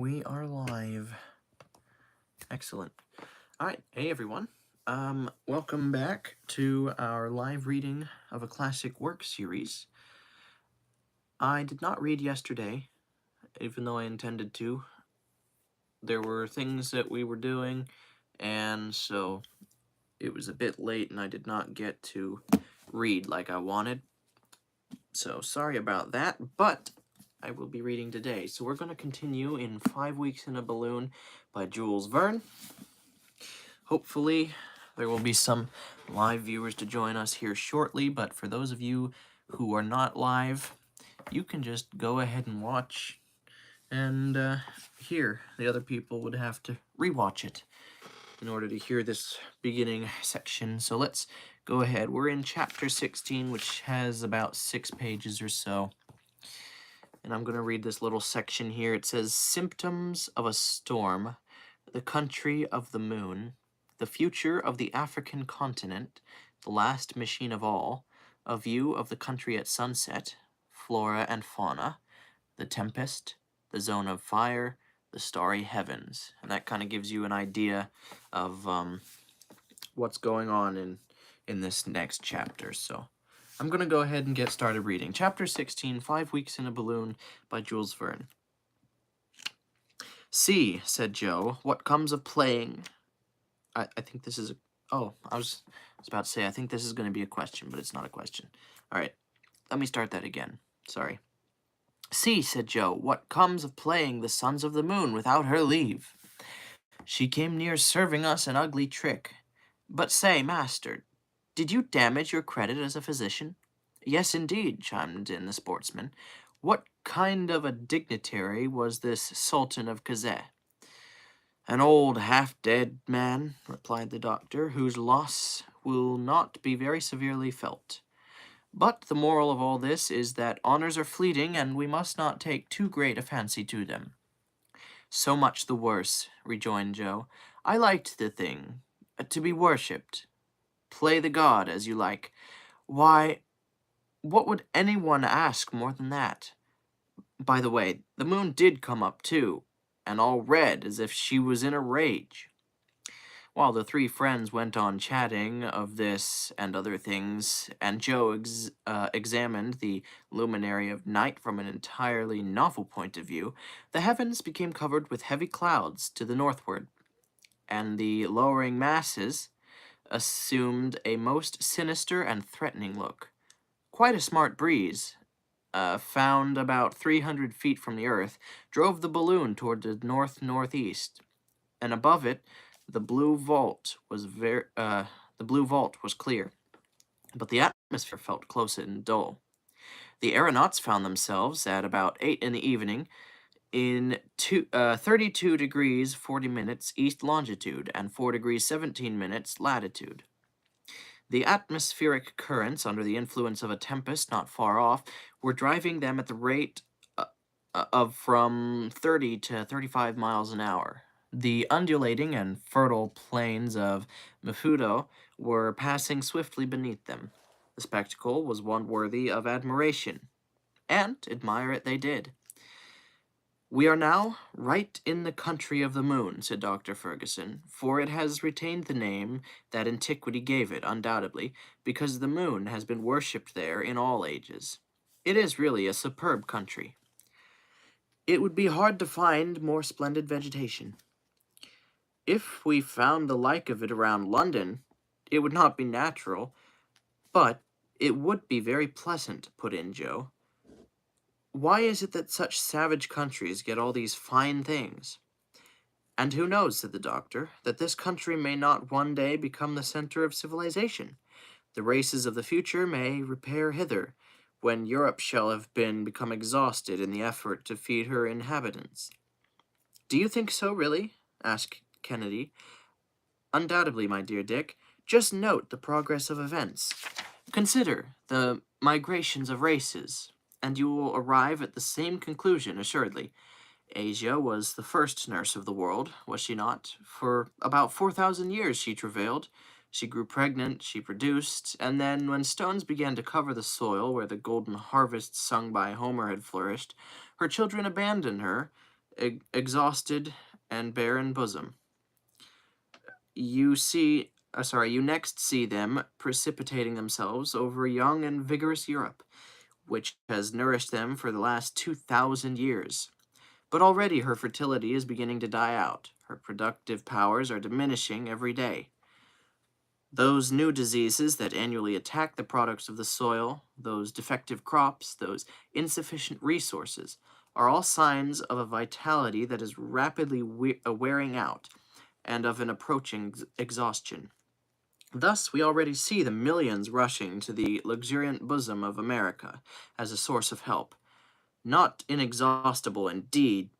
We are live. Excellent. All right. Hey, everyone. Welcome back to our live reading of a classic work series. I did not read yesterday, even though I intended to. There were things that we were doing, and so it was a bit late, and I did not get to read like I wanted. So sorry about that, but I will be reading today. So we're going to continue in 5 Weeks in a Balloon by Jules Verne. Hopefully, there will be some live viewers to join us here shortly, but for those of you who are not live, you can just go ahead and watch, and here, the other people would have to rewatch it in order to hear this beginning section. So let's go ahead. We're in chapter 16, which has about 6 pages or so. And I'm going to read this little section here. It says, Symptoms of a Storm, the Country of the Moon, the Future of the African Continent, the Last Machine of All, a View of the Country at Sunset, Flora and Fauna, the Tempest, the Zone of Fire, the Starry Heavens. And that kind of gives you an idea of what's going on in this next chapter. So I'm going to go ahead and get started reading. Chapter 16, 5 Weeks in a Balloon by Jules Verne. See, said Joe, what comes of playing... I think this is a... Oh, I was about to say, I think this is going to be a question, but it's not a question. All right, let me start that again. Sorry. See, said Joe, what comes of playing the sons of the moon without her leave. She came near serving us an ugly trick. But say, master, did you damage your credit as a physician? Yes, indeed, chimed in the sportsman. What kind of a dignitary was this Sultan of Kazeh? An old half-dead man, replied the doctor, whose loss will not be very severely felt. But the moral of all this is that honors are fleeting, and we must not take too great a fancy to them. So much the worse, rejoined Joe. I liked the thing, to be worshipped. Play the god as you like. Why, what would anyone ask more than that? By the way, the moon did come up too, and all red as if she was in a rage. While the three friends went on chatting of this and other things, and Joe examined the luminary of night from an entirely novel point of view, the heavens became covered with heavy clouds to the northward, and the lowering masses assumed a most sinister and threatening look. Quite a smart breeze, found about 300 feet from the earth, drove the balloon toward the north-northeast, and above it, the blue vault was clear, but the atmosphere felt close and dull. The aeronauts found themselves at about 8 in the evening in 32 degrees 40 minutes east longitude and 4 degrees 17 minutes latitude. The atmospheric currents, under the influence of a tempest not far off, were driving them at the rate of from 30 to 35 miles an hour. The undulating and fertile plains of Mafudo were passing swiftly beneath them. The spectacle was one worthy of admiration, and admire it they did. We are now right in the country of the moon, said Dr. Ferguson, for it has retained the name that antiquity gave it, undoubtedly, because the moon has been worshipped there in all ages. It is really a superb country. It would be hard to find more splendid vegetation. If we found the like of it around London, it would not be natural, but it would be very pleasant, put in Joe. Why is it that such savage countries get all these fine things? And who knows, said the doctor, that this country may not one day become the center of civilization? The races of the future may repair hither, when Europe shall have become exhausted in the effort to feed her inhabitants. Do you think so, really? Asked Kennedy. Undoubtedly, my dear Dick. Just note the progress of events. Consider the migrations of races, and you will arrive at the same conclusion, assuredly. Asia was the first nurse of the world, was she not? For about 4,000 years she travailed. She grew pregnant, she produced, and then, when stones began to cover the soil where the golden harvest sung by Homer had flourished, her children abandoned her exhausted and barren bosom. You next see them precipitating themselves over young and vigorous Europe, which has nourished them for the last 2,000 years. But already her fertility is beginning to die out. Her productive powers are diminishing every day. Those new diseases that annually attack the products of the soil, those defective crops, those insufficient resources, are all signs of a vitality that is rapidly wearing out and of an approaching exhaustion. Thus, we already see the millions rushing to the luxuriant bosom of America as a source of help, not inexhaustible indeed,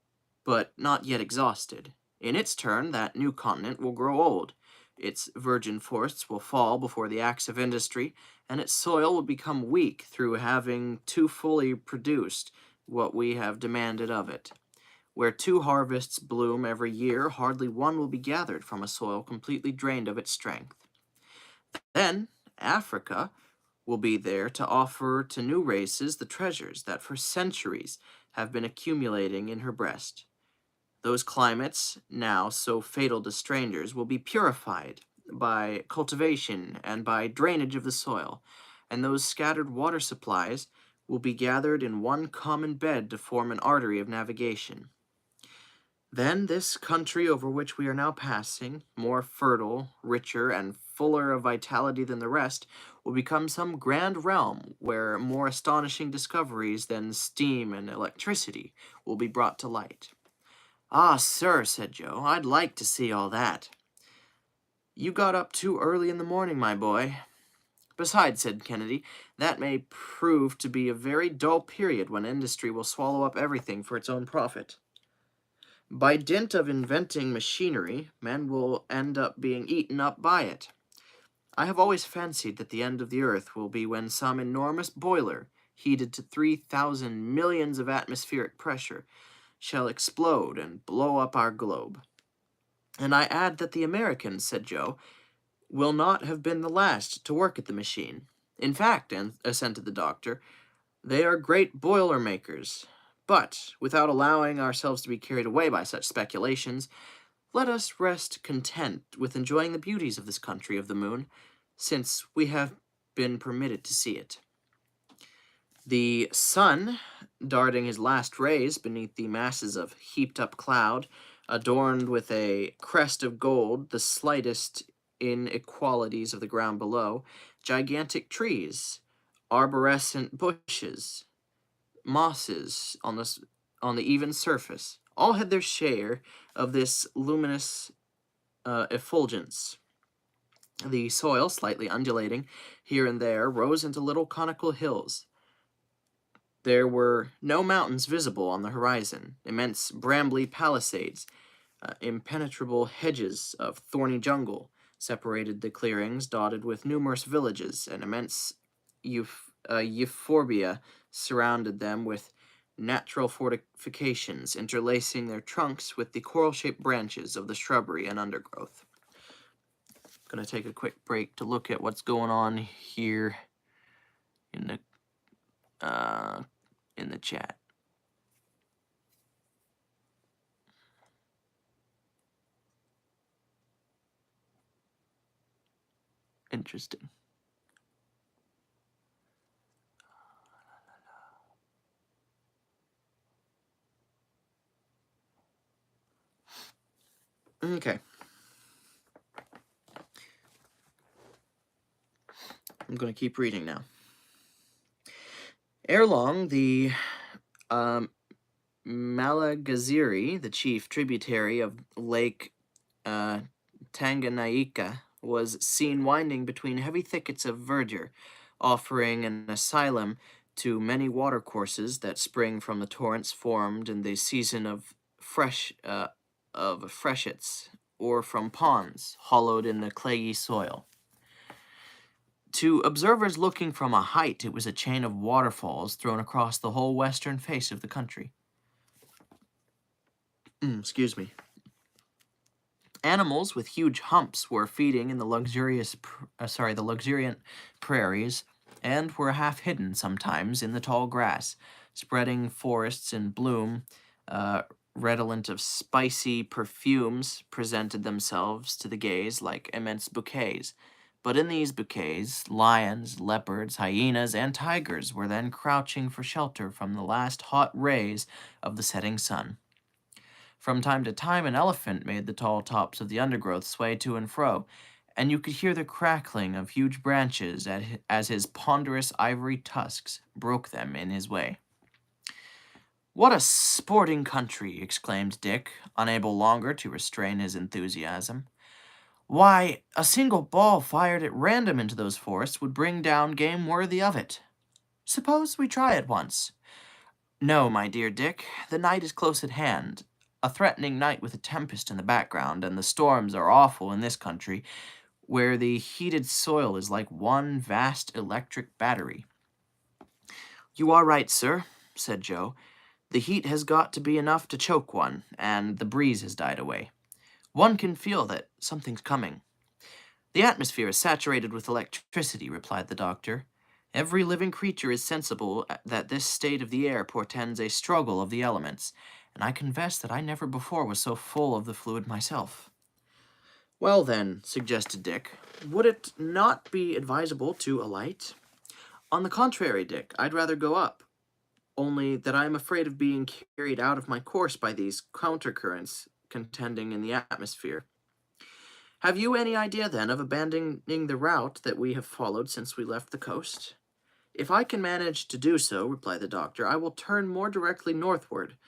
but not yet exhausted. In its turn, that new continent will grow old. Its virgin forests will fall before the axe of industry, and its soil will become weak through having too fully produced what we have demanded of it. Where two harvests bloom every year, hardly one will be gathered from a soil completely drained of its strength. Then, Africa will be there to offer to new races the treasures that for centuries have been accumulating in her breast. Those climates, now so fatal to strangers, will be purified by cultivation and by drainage of the soil, and those scattered water supplies will be gathered in one common bed to form an artery of navigation. Then this country over which we are now passing, more fertile, richer, and fuller of vitality than the rest, will become some grand realm where more astonishing discoveries than steam and electricity will be brought to light. Ah, sir, said Joe, I'd like to see all that. You got up too early in the morning, my boy. Besides, said Kennedy, that may prove to be a very dull period when industry will swallow up everything for its own profit. By dint of inventing machinery, men will end up being eaten up by it. I have always fancied that the end of the earth will be when some enormous boiler, heated to 3,000 millions of atmospheric pressure, shall explode and blow up our globe. And I add that the Americans, said Joe, will not have been the last to work at the machine. In fact, assented the doctor, they are great boiler makers. But, without allowing ourselves to be carried away by such speculations, let us rest content with enjoying the beauties of this country of the moon, since we have been permitted to see it. The sun, darting his last rays beneath the masses of heaped-up cloud, adorned with a crest of gold, the slightest inequalities of the ground below, gigantic trees, arborescent bushes, mosses on the even surface, all had their share of this luminous effulgence. The soil, slightly undulating here and there, rose into little conical hills. There were no mountains visible on the horizon. Immense brambly palisades, impenetrable hedges of thorny jungle separated the clearings, dotted with numerous villages, and immense euphorbia surrounded them with natural fortifications, interlacing their trunks with the coral-shaped branches of the shrubbery and undergrowth. I'm going to take a quick break to look at what's going on here in the chat. Interesting. Okay. I'm going to keep reading now. Ere long, the Malagaziri, the chief tributary of Lake Tanganyika, was seen winding between heavy thickets of verdure, offering an asylum to many watercourses that spring from the torrents formed in the season of freshets, or from ponds hollowed in the clayey soil. To observers looking from a height, it was a chain of waterfalls thrown across the whole western face of the country. Excuse me. Animals with huge humps were feeding in the luxuriant prairies, and were half hidden sometimes in the tall grass, spreading forests in bloom, redolent of spicy perfumes, presented themselves to the gaze like immense bouquets. But in these bouquets, lions, leopards, hyenas, and tigers were then crouching for shelter from the last hot rays of the setting sun. From time to time, an elephant made the tall tops of the undergrowth sway to and fro, and you could hear the crackling of huge branches as his ponderous ivory tusks broke them in his way. "What a sporting country!" exclaimed Dick, unable longer to restrain his enthusiasm. "Why, a single ball fired at random into those forests would bring down game worthy of it. Suppose we try it once." "No, my dear Dick, the night is close at hand. A threatening night with a tempest in the background, and the storms are awful in this country, where the heated soil is like one vast electric battery." "You are right, sir," said Joe. "The heat has got to be enough to choke one, and the breeze has died away. One can feel that something's coming." "The atmosphere is saturated with electricity," replied the doctor. "Every living creature is sensible that this state of the air portends a struggle of the elements, and I confess that I never before was so full of the fluid myself." "Well, then," suggested Dick, "would it not be advisable to alight?" "On the contrary, Dick, I'd rather go up, only that I am afraid of being carried out of my course by these countercurrents contending in the atmosphere." "Have you any idea, then, of abandoning the route that we have followed since we left the coast?" "If I can manage to do so," replied the doctor, "I will turn more directly northward,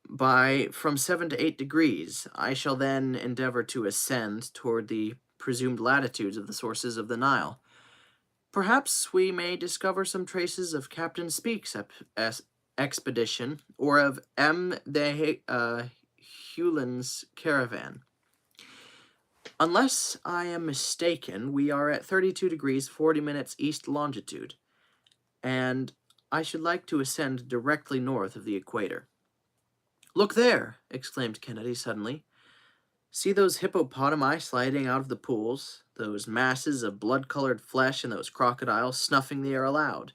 by from 7 to 8 degrees. I shall then endeavor to ascend toward the presumed latitudes of the sources of the Nile. Perhaps we may discover some traces of Captain Speke's expedition, or of M. de Hewlin's caravan. Unless I am mistaken, we are at 32 degrees 40 minutes east longitude, and I should like to ascend directly north of the equator." "Look there!" exclaimed Kennedy suddenly. "See those hippopotami sliding out of the pools, those masses of blood-colored flesh, and those crocodiles snuffing the air aloud."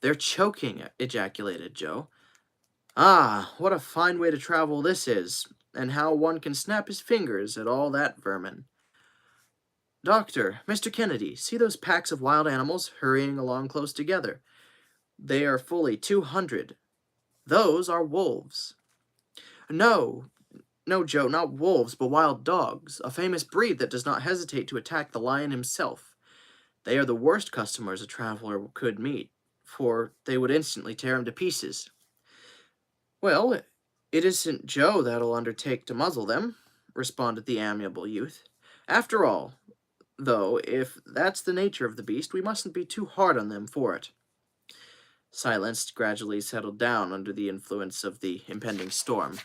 "They're choking!" ejaculated Joe. "Ah, what a fine way to travel this is, and how one can snap his fingers at all that vermin. Doctor, Mr. Kennedy, see those packs of wild animals hurrying along close together. They are fully 200. Those are wolves." "No, no, Joe, not wolves, but wild dogs, a famous breed that does not hesitate to attack the lion himself. They are the worst customers a traveler could meet, for they would instantly tear him to pieces." "Well, it isn't Joe that'll undertake to muzzle them," responded the amiable youth. "After all, though, if that's the nature of the beast, we mustn't be too hard on them for it." Silence gradually settled down under the influence of the impending storm.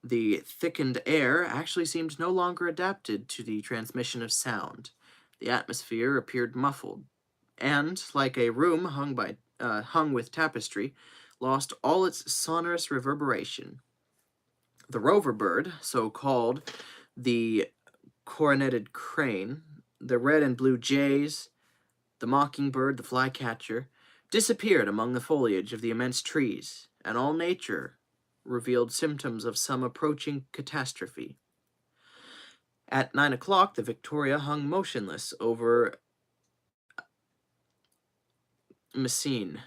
The thickened air actually seemed no longer adapted to the transmission of sound. The atmosphere appeared muffled, and, like a room hung with tapestry, lost all its sonorous reverberation. The rover bird, so called, the coroneted crane, the red and blue jays, the mockingbird, the flycatcher, disappeared among the foliage of the immense trees, and all nature revealed symptoms of some approaching catastrophe. At 9 o'clock, the Victoria hung motionless over Messine,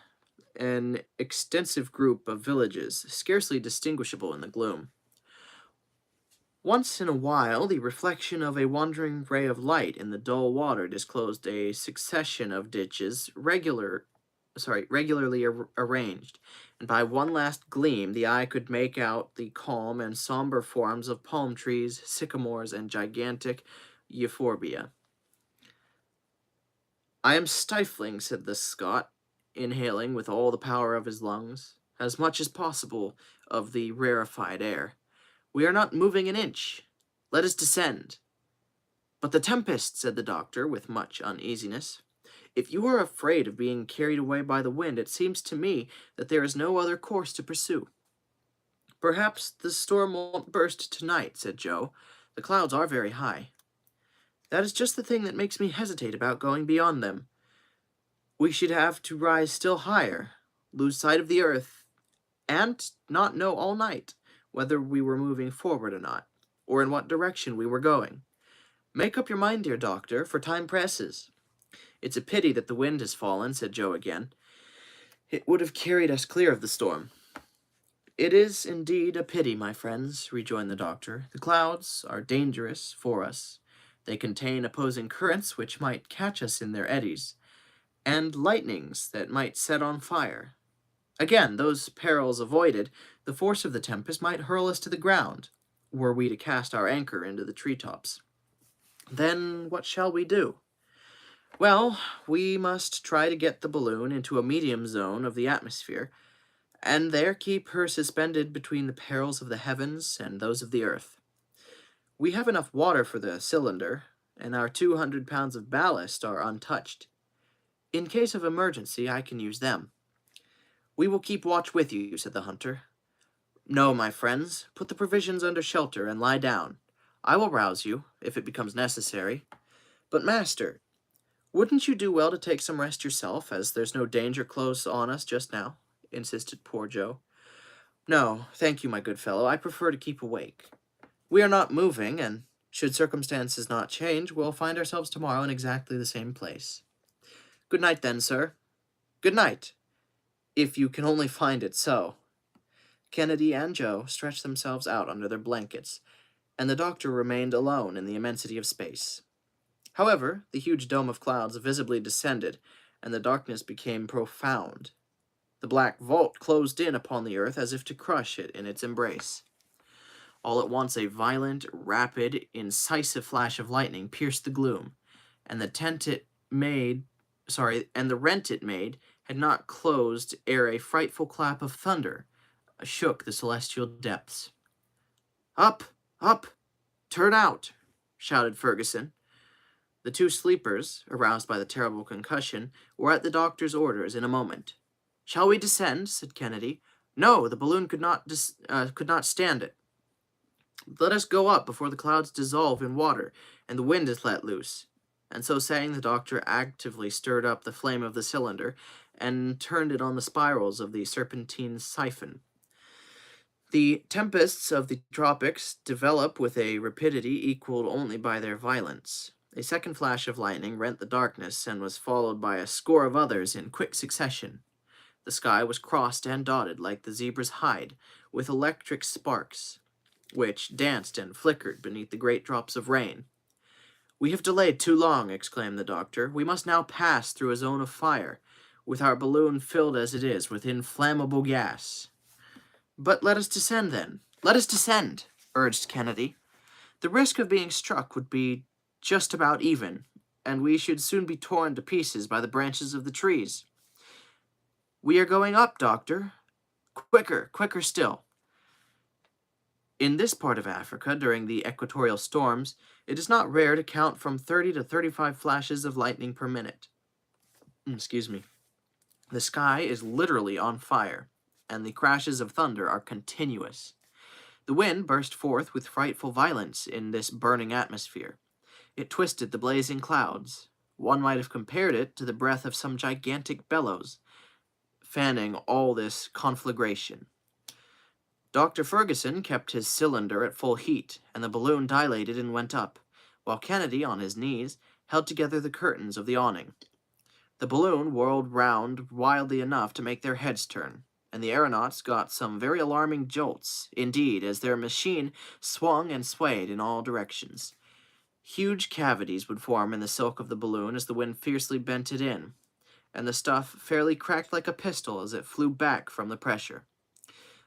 an extensive group of villages, scarcely distinguishable in the gloom. Once in a while, the reflection of a wandering ray of light in the dull water disclosed a succession of ditches regularly arranged, and by one last gleam the eye could make out the calm and somber forms of palm trees, sycamores, and gigantic euphorbia. "I am stifling," said the Scot, inhaling with all the power of his lungs, as much as possible of the rarefied air. "We are not moving an inch. Let us descend." "But the tempest," said the doctor, with much uneasiness. "If you are afraid of being carried away by the wind, it seems to me that there is no other course to pursue." "Perhaps the storm won't burst tonight," said Joe. "The clouds are very high." "That is just the thing that makes me hesitate about going beyond them. We should have to rise still higher, lose sight of the earth, and not know all night whether we were moving forward or not, or in what direction we were going. Make up your mind, dear doctor, for time presses. It's a pity that the wind has fallen, said Joe again. It would have carried us clear of the storm. It is indeed a pity, my friends, rejoined the doctor. The clouds are dangerous for us. They contain opposing currents which might catch us in their eddies, and lightnings that might set on fire. Again, those perils avoided, the force of the tempest might hurl us to the ground, were we to cast our anchor into the treetops. Then what shall we do? Well, we must try to get the balloon into a medium zone of the atmosphere, and there keep her suspended between the perils of the heavens and those of the earth. We have enough water for the cylinder, and our 200 pounds of ballast are untouched. In case of emergency, I can use them. We will keep watch with you, said the hunter. No, my friends, put the provisions under shelter and lie down. I will rouse you, if it becomes necessary. But, master, wouldn't you do well to take some rest yourself, as there's no danger close on us just now? Insisted poor Joe. No, thank you, my good fellow. I prefer to keep awake. We are not moving, and should circumstances not change, we'll find ourselves tomorrow in exactly the same place. Good night, then, sir. Good night, if you can only find it so. Kennedy and Joe stretched themselves out under their blankets, and the doctor remained alone in the immensity of space. However, the huge dome of clouds visibly descended, and the darkness became profound. The black vault closed in upon the earth as if to crush it in its embrace. All at once a violent, rapid, incisive flash of lightning pierced the gloom, and the rent it made had not closed ere a frightful clap of thunder shook the celestial depths. Up! Up! Turn out! Shouted Ferguson. The two sleepers, aroused by the terrible concussion, were at the doctor's orders in a moment. Shall we descend? Said Kennedy. No, the balloon could not stand it. Let us go up before the clouds dissolve in water, and the wind is let loose. And so saying, the doctor actively stirred up the flame of the cylinder, and turned it on the spirals of the serpentine siphon. The tempests of the tropics develop with a rapidity equaled only by their violence. A second flash of lightning rent the darkness, and was followed by a score of others in quick succession. The sky was crossed and dotted like the zebra's hide, with electric sparks, which danced and flickered beneath the great drops of rain. We have delayed too long, exclaimed the doctor. We must now pass through a zone of fire, with our balloon filled as it is with inflammable gas. But let us descend, then. Let us descend, urged Kennedy. The risk of being struck would be just about even, and we should soon be torn to pieces by the branches of the trees. We are going up, doctor. Quicker, quicker still. In this part of Africa, during the equatorial storms, it is not rare to count from 30 to 35 flashes of lightning per minute. Excuse me. The sky is literally on fire, and the crashes of thunder are continuous. The wind burst forth with frightful violence in this burning atmosphere. It twisted the blazing clouds. One might have compared it to the breath of some gigantic bellows, fanning all this conflagration. Dr. Ferguson kept his cylinder at full heat, and the balloon dilated and went up, while Kennedy, on his knees, held together the curtains of the awning. The balloon whirled round wildly enough to make their heads turn, and the aeronauts got some very alarming jolts, indeed, as their machine swung and swayed in all directions. Huge cavities would form in the silk of the balloon as the wind fiercely bent it in, and the stuff fairly cracked like a pistol as it flew back from the pressure.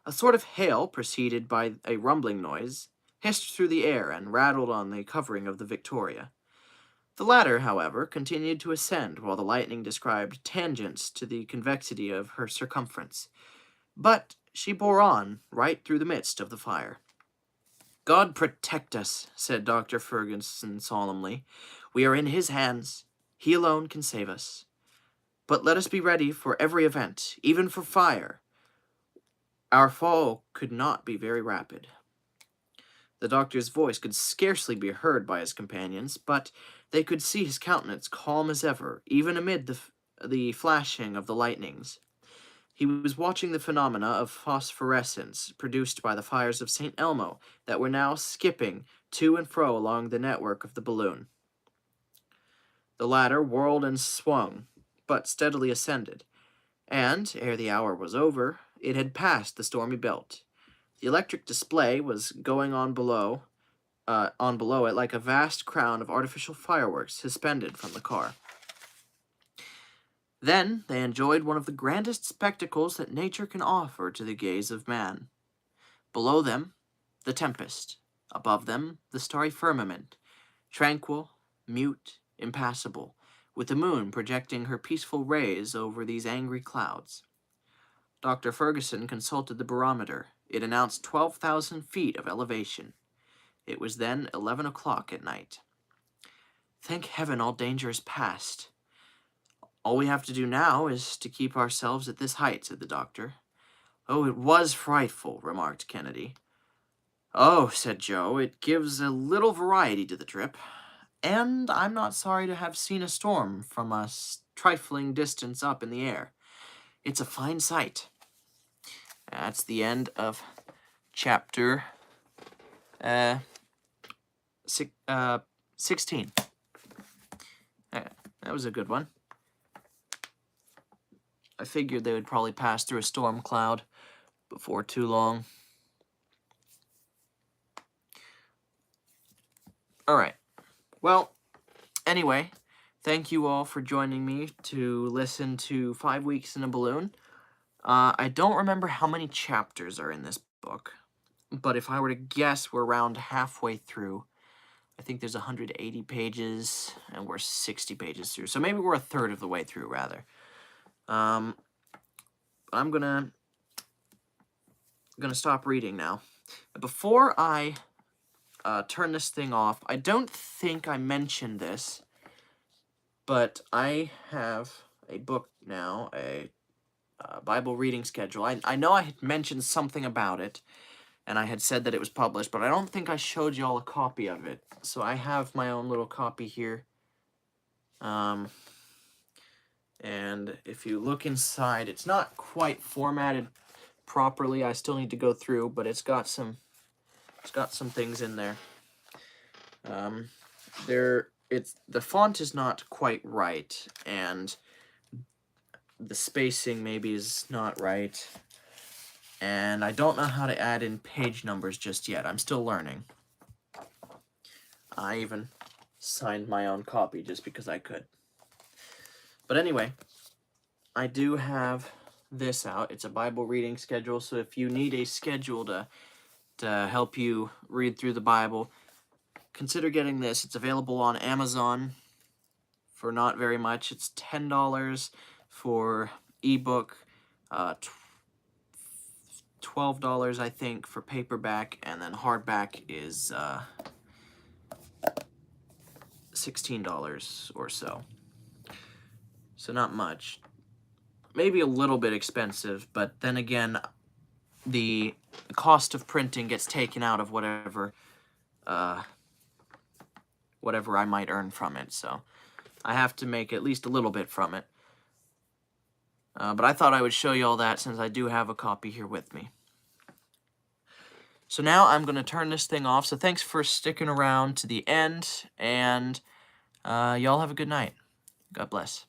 A sort of hail, preceded by a rumbling noise, hissed through the air and rattled on the covering of the Victoria. The latter, however, continued to ascend, while the lightning described tangents to the convexity of her circumference. But she bore on, right through the midst of the fire. God protect us, said Dr. Ferguson solemnly. We are in his hands. He alone can save us. But let us be ready for every event, even for fire. Our fall could not be very rapid. The doctor's voice could scarcely be heard by his companions, but they could see his countenance calm as ever, even amid the flashing of the lightnings. He was watching the phenomena of phosphorescence produced by the fires of St. Elmo that were now skipping to and fro along the network of the balloon. The latter whirled and swung, but steadily ascended, and, ere the hour was over, it had passed the stormy belt. The electric display was going on below it like a vast crown of artificial fireworks suspended from the car. Then they enjoyed one of the grandest spectacles that nature can offer to the gaze of man. Below them, the tempest. Above them, the starry firmament, tranquil, mute, impassable, with the moon projecting her peaceful rays over these angry clouds. Dr. Ferguson consulted the barometer. It announced 12,000 feet of elevation. It was then 11 o'clock at night. Thank heaven all danger is past. All we have to do now is to keep ourselves at this height, said the doctor. Oh, it was frightful, remarked Kennedy. Oh, said Joe, it gives a little variety to the trip. And I'm not sorry to have seen a storm from a trifling distance up in the air. It's a fine sight. That's the end of chapter 16. That was a good one. I figured they would probably pass through a storm cloud before too long. Alright. Well, anyway, thank you all for joining me to listen to 5 Weeks in a Balloon. I don't remember how many chapters are in this book, but if I were to guess, we're around halfway through. I think there's 180 pages, and we're 60 pages through. So maybe we're a third of the way through, rather. I'm gonna stop reading now. Before I turn this thing off, I don't think I mentioned this, but I have a book now, a Bible reading schedule. I know I had mentioned something about it, and I had said that it was published, but I don't think I showed y'all a copy of it. So I have my own little copy here. And if you look inside, it's not quite formatted properly. I still need to go through, but it's got some things in there. The font is not quite right, and the spacing maybe is not right. And I don't know how to add in page numbers just yet. I'm still learning. I even signed my own copy just because I could. But anyway, I do have this out. It's a Bible reading schedule, so if you need a schedule to help you read through the Bible, consider getting this. It's available on Amazon for not very much. It's $10 for ebook, $12, I think, for paperback, and then hardback is $16 or so. So not much. Maybe a little bit expensive, but then again, the cost of printing gets taken out of whatever I might earn from it, so I have to make at least a little bit from it. But I thought I would show you all that since I do have a copy here with me. So now I'm going to turn this thing off, so thanks for sticking around to the end, and y'all have a good night. God bless.